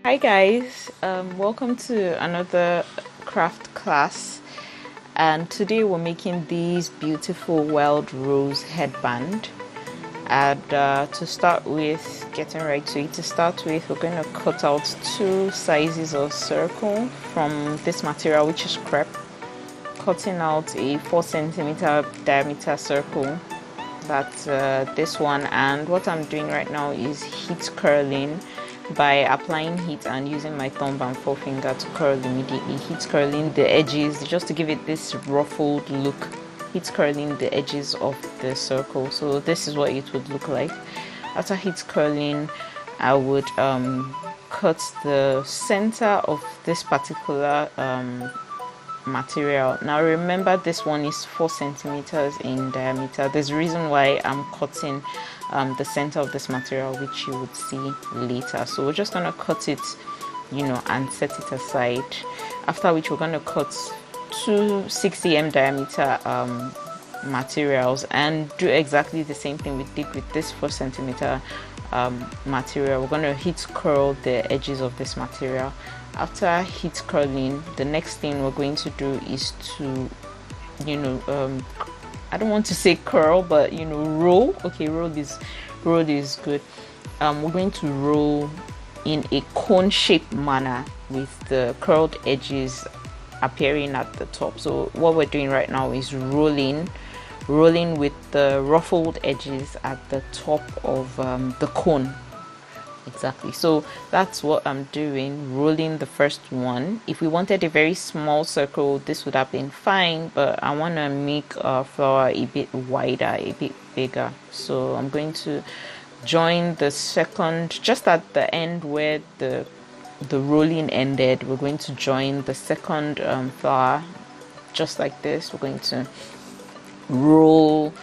Hi guys, welcome to another craft class, and today we're making these beautiful wild rose headband. And to start with, getting right to it, to start with, we're going to cut out two sizes of circle from this material, which is crepe. Cutting out a 4 centimeter diameter circle, that's this one. And what I'm doing right now is heat curling by applying heat and using my thumb and forefinger to curl immediately. Heat curling the edges just to give it this ruffled look. Heat curling the edges of the circle. So this is what it would look like. After heat curling, I would cut the center of this particular material. Now remember, this one is 4 centimeters in diameter. There's a reason why I'm cutting the center of this material, which you would see later. So we're just gonna cut it, and set it aside, after which we're gonna cut two 6 cm diameter materials and do exactly the same thing we did with this 4 centimeter material. We're going to heat curl the edges of this material. After heat curling, the next thing we're going to do is to I don't want to say curl, but roll. Okay, roll is good. We're going to roll in a cone shaped manner with the curled edges appearing at the top. So what we're doing right now is rolling with the ruffled edges at the top of the cone. Exactly, so that's what I'm doing, rolling the first one. If we wanted a very small circle, this would have been fine, but I want to make our flower a bit wider, a bit bigger. So I'm going to join the second, just at the end where the rolling ended, we're going to join the second flower just like this. We're going to roll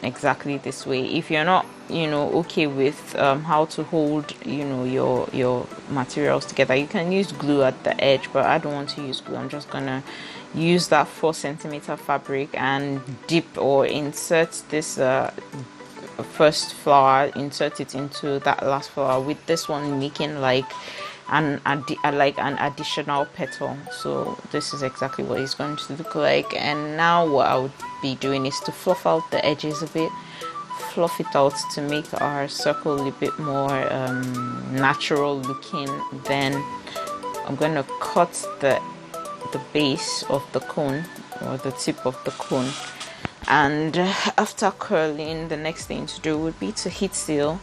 exactly this way. If you're not okay with how to hold your materials together, you can use glue at the edge, but I don't want to use glue. I'm just gonna use that 4 centimeter fabric and dip or insert this first flower, insert it into that last flower, with this one making like an additional petal. So this is exactly what it's going to look like. And now what I would be doing is to fluff out the edges a bit, fluff it out to make our circle a bit more natural looking. Then I'm going to cut the base of the cone, or the tip of the cone. And after curling, the next thing to do would be to heat seal.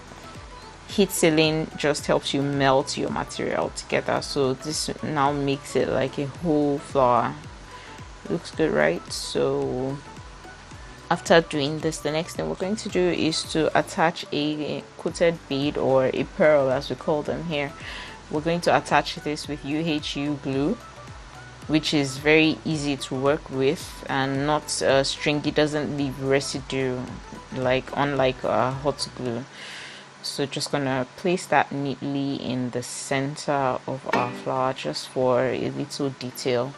Heat sealing just helps you melt your material together, so this now makes it like a whole flower. Looks good, right? So after doing this, the next thing we're going to do is to attach a coated bead, or a pearl as we call them here. We're going to attach this with UHU glue, which is very easy to work with and not stringy, doesn't leave residue unlike hot glue. So just gonna place that neatly in the center of our flower, just for a little detail.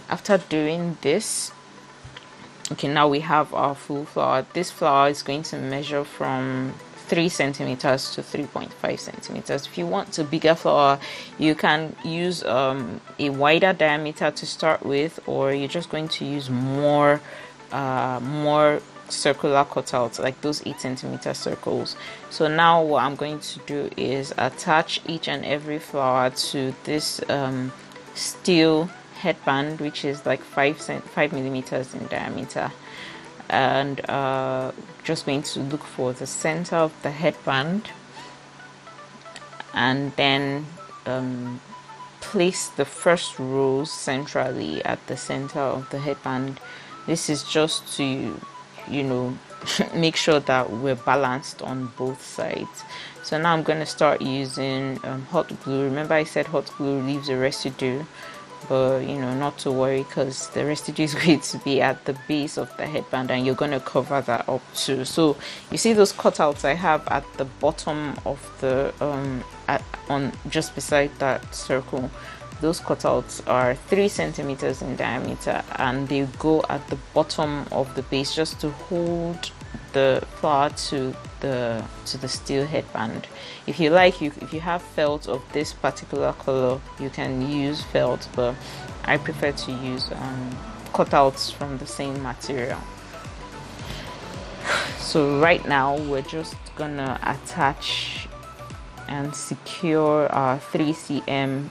After doing this, okay, now we have our full flower. This flower is going to measure from 3 centimeters to 3.5 centimeters. If you want a bigger flower, you can use a wider diameter to start with, or you're just going to use more circular cutouts, like those 8 centimeter circles. So now what I'm going to do is attach each and every flower to this steel headband, which is like 5 millimeters in diameter. And just going to look for the center of the headband, and then place the first rose centrally at the center of the headband. This is just to make sure that we're balanced on both sides. So now I'm going to start using hot glue. Remember I said hot glue leaves a residue, but not to worry, because the residue is going to be at the base of the headband, and you're going to cover that up too. So you see those cutouts I have at the bottom of the on just beside that circle. Those cutouts are 3 centimeters in diameter, and they go at the bottom of the base just to hold the flower to the steel headband. If you like, if you have felt of this particular color, you can use felt, but I prefer to use cutouts from the same material. So right now we're just gonna attach and secure our 3cm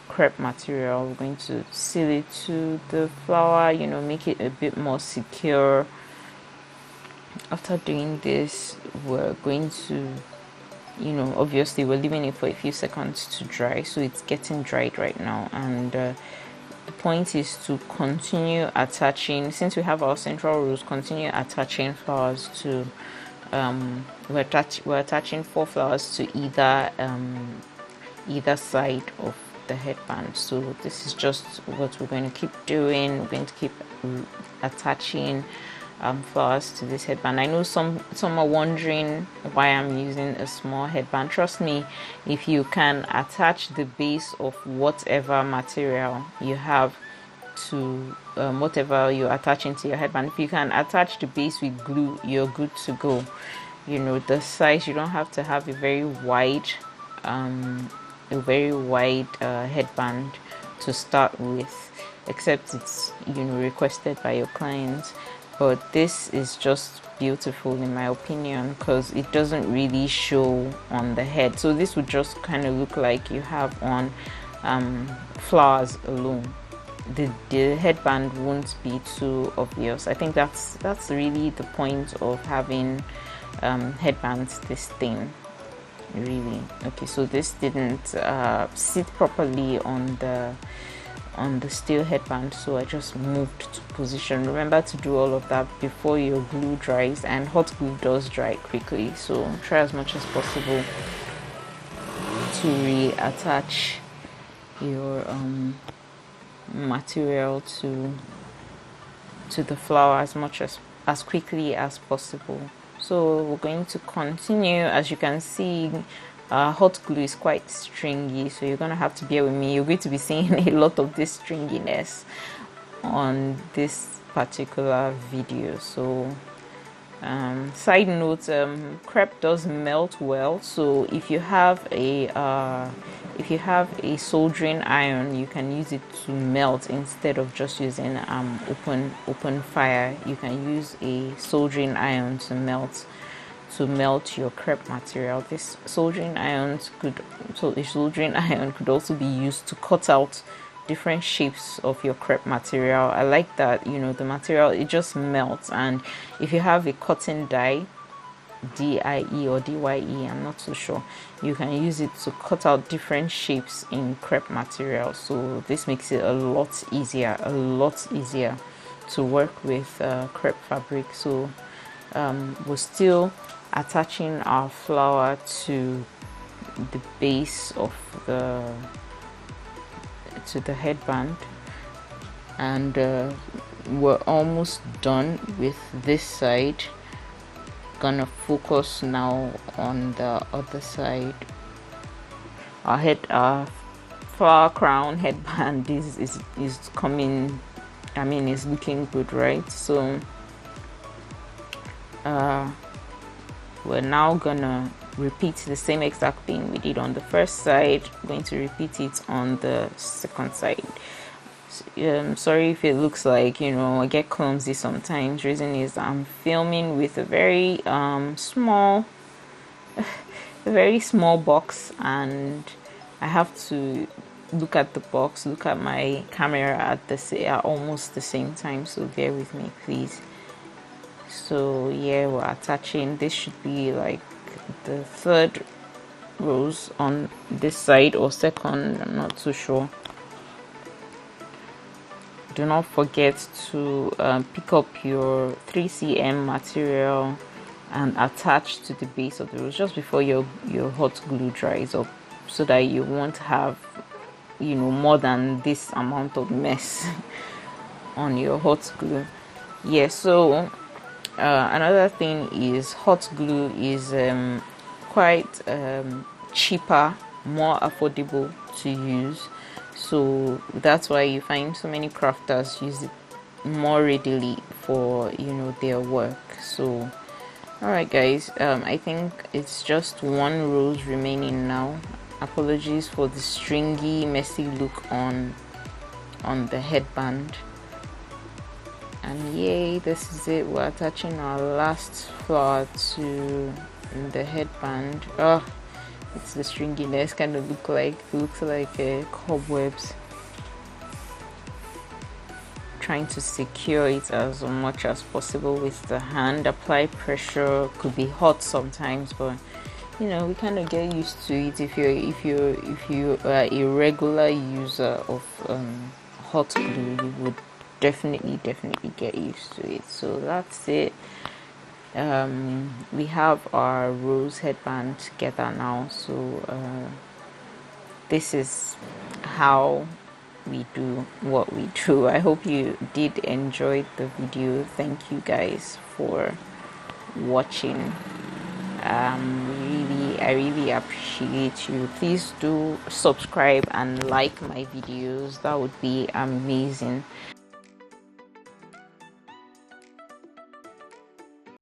crepe material. We're going to seal it to the flower, you know, make it a bit more secure. After doing this, we're going to, you know, obviously we're leaving it for a few seconds to dry, so it's getting dried right now, and the point is to continue attaching. Since we have our central rows, continue attaching flowers to we're attaching 4 flowers to either side of the headband. So this is just what we're going to keep doing. We're going to keep attaching flowers to this headband. I know some are wondering why I'm using a small headband. Trust me, if you can attach the base of whatever material you have to whatever you're attaching to your headband, if you can attach the base with glue, you're good to go. You know, the size, you don't have to have a very wide headband to start with, except it's, you know, requested by your clients. But this is just beautiful in my opinion, because it doesn't really show on the head. So this would just kind of look like you have on flowers alone. The headband won't be too obvious. I think that's really the point of having headbands this thin, really. Okay, so this didn't sit properly on the steel headband, so I just moved to position. Remember to do all of that before your glue dries, and hot glue does dry quickly, so try as much as possible to reattach your material to the flower as quickly as possible. So we're going to continue. As you can see, hot glue is quite stringy, so you're gonna have to bear with me. You're going to be seeing a lot of this stringiness on this particular video. So side note, crepe does melt well, so if you have a soldering iron, you can use it to melt instead of just using open fire. You can use a soldering iron to melt your crepe material. This soldering iron could also be used to cut out different shapes of your crepe material. I like that, you know, the material, it just melts. And if you have a cotton die, DIE or DYE, I'm not so sure, you can use it to cut out different shapes in crepe material. So this makes it a lot easier to work with crepe fabric. So we're still attaching our flower to the base of the headband, and we're almost done with this side. Gonna focus now on the other side. Our flower crown headband is coming, I mean, it's looking good, right? So we're now gonna repeat the same exact thing we did on the first side. We're going to repeat it on the second side. Sorry if it looks like, you know, I get clumsy sometimes. Reason is I'm filming with a very small box, and I have to look at the box, look at my camera at almost the same time, so bear with me, please. So yeah, we're attaching. This should be like the third rows on this side, or second, I'm not too sure. Do not forget to pick up your 3cm material and attach to the base of the rose just before your hot glue dries up, so that you won't have, you know, more than this amount of mess on your hot glue. Yeah, so another thing is hot glue is quite cheaper, more affordable to use. So that's why you find so many crafters use it more readily for, you know, their work. So Alright guys, I think it's just one rose remaining now. Apologies for the stringy messy look on the headband. And yay, this is it. We're attaching our last flower to the headband. Oh, it's the stringiness, kind of looks like cobwebs. Trying to secure it as much as possible with the hand. Apply pressure. Could be hot sometimes, but you know, we kind of get used to it. If you are a regular user of hot glue, you would definitely get used to it. So that's it. We have our rose headband together now. So this is how we do what we do. I hope you did enjoy the video. Thank you guys for watching. I really appreciate you. Please do subscribe and like my videos. That would be amazing.